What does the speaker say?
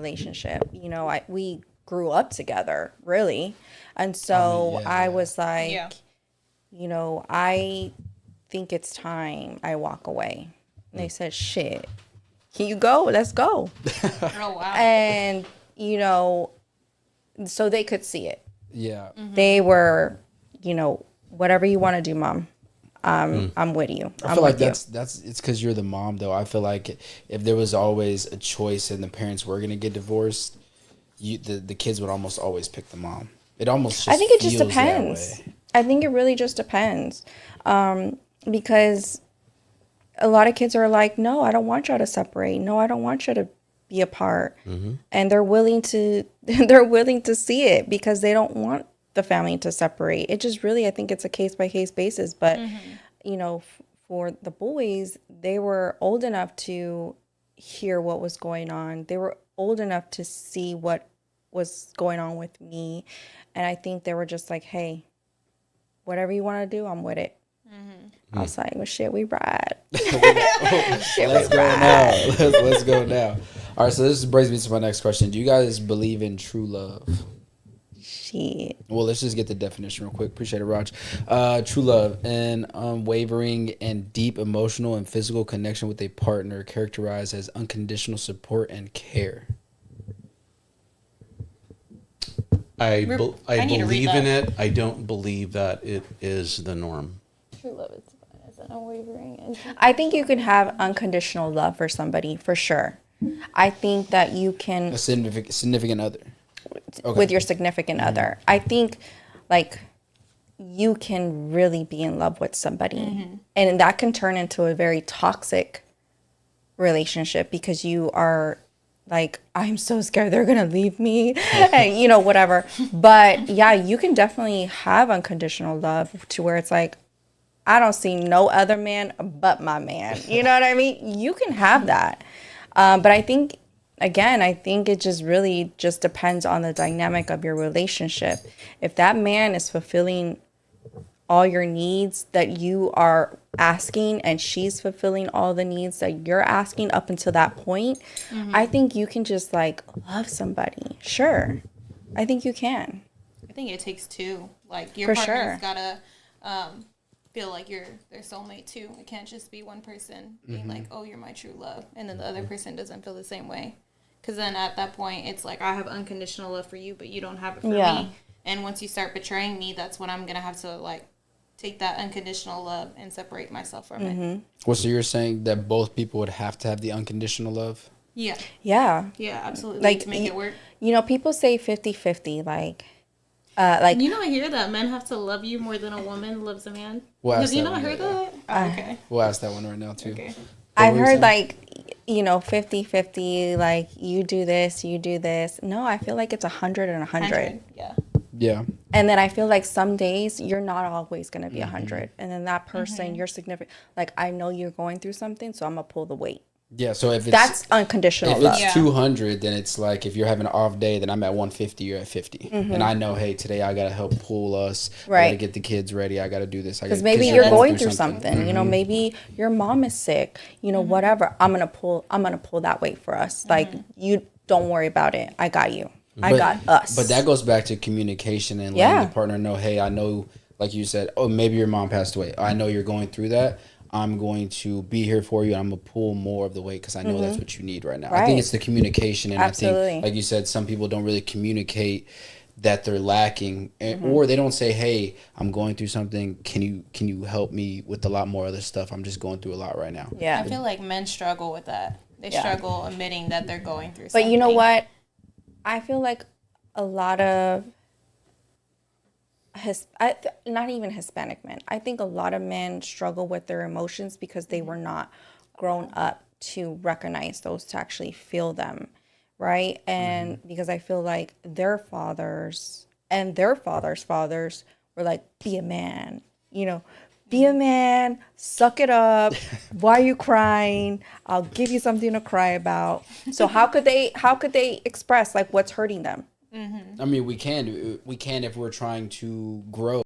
relationship. We grew up together, really. And so I was like, Yeah. I think it's time I walk away. And they said, shit, here you go, let's go. Oh wow. And, so they could see it. Yeah. They were, whatever you want to do, mom. I'm with you. I feel like that's it's because you're the mom, though. I feel like if there was always a choice and the parents were gonna get divorced, the kids would almost always pick the mom. It almost just I think it just feels that depends. way. I think it really just depends. Because a lot of kids are like, no, I don't want y'all to separate. No, I don't want you to be apart. And they're willing to see it because they don't want the family to separate. It just really, I think it's a case by case basis. But, for the boys, they were old enough to hear what was going on. They were old enough to see what was going on with me. And I think they were just like, hey, whatever you want to do, I'm with it. I was like, well, shit, we ride. Let's go now. Let's go now. All right, so this brings me to my next question. Do you guys believe in true love? Shit. Well, let's just get the definition real quick. Appreciate it, Raj. True love, an unwavering and deep emotional and physical connection with a partner characterized as unconditional support and care. I need to read believe in that. it. I don't believe that it is the norm. True love is fine. It's an unwavering and I think you can have unconditional love for somebody, for sure. I think that you can, A significant other. Okay. with your significant other. I think, like, you can really be in love with somebody. And that can turn into a very toxic relationship because you are like, I'm so scared they're gonna leave me, and whatever. But yeah, you can definitely have unconditional love to where it's like, I don't see no other man but my man. You know what I mean? You can have that. But I think, again, I think it just really just depends on the dynamic of your relationship. If that man is fulfilling all your needs that you are asking and she's fulfilling all the needs that you're asking up until that point, I think you can just like love somebody. Sure. I think you can. I think it takes two. Like your For partner's sure. gotta feel like you're their soulmate too. It can't just be one person being like, "Oh, you're my true love," and then the other person doesn't feel the same way. Because then at that point, it's like I have unconditional love for you, but you don't have it for Yeah. me. And once you start betraying me, that's when I'm gonna have to like take that unconditional love and separate myself from it. Well, so you're saying that both people would have to have the unconditional love? Yeah, Yeah. yeah, absolutely. Like, to make it work. People say 50-50, like, You know, I hear that men have to love you more than a woman loves a man. Well, Have ask you that not one, heard yeah. that? Oh, okay. We'll ask that one right now, too. Okay. What I've were you heard saying? like, 50-50, like you do this, you do this. No, I feel like it's 100 and 100. Yeah. Yeah. And then I feel like some days you're not always going to be 100. And then that person, you're significant. Like, I know you're going through something, so I'm going to pull the weight. Yeah, so if it's... That's unconditional If love. it's Yeah. 200, then it's like if you're having an off day, then I'm at 150, you're at 50. And I know, hey, today I got to help pull us. I got to Right. get the kids ready. I got to do this. Because maybe you're going through something. Maybe your mom is sick. Whatever. I'm gonna pull that weight for us. Like, you don't worry about it. I got you. I got us. But that goes back to communication and letting the partner know, hey, I know, like you said, oh, maybe your mom passed away. I know you're going through that. I'm going to be here for you. I'm going to pull more of the weight because I know that's what you need right now. I Right. think it's the communication. And I Absolutely. think, like you said, some people don't really communicate that they're lacking, or they don't say, hey, I'm going through something. Can you help me with a lot more other stuff? I'm just going through a lot right now. yeah. I feel like men struggle with that. They Yeah. struggle admitting that they're going through But something. you know what? I feel like a lot of not even Hispanic men. I think a lot of men struggle with their emotions because they were not grown up to recognize those, to actually feel them, right? And because I feel like their fathers and their fathers' fathers were like, be a man, be a man, suck it up. Why are you crying? I'll give you something to cry about. So how could they express like what's hurting them? I mean, we can if we're trying to grow.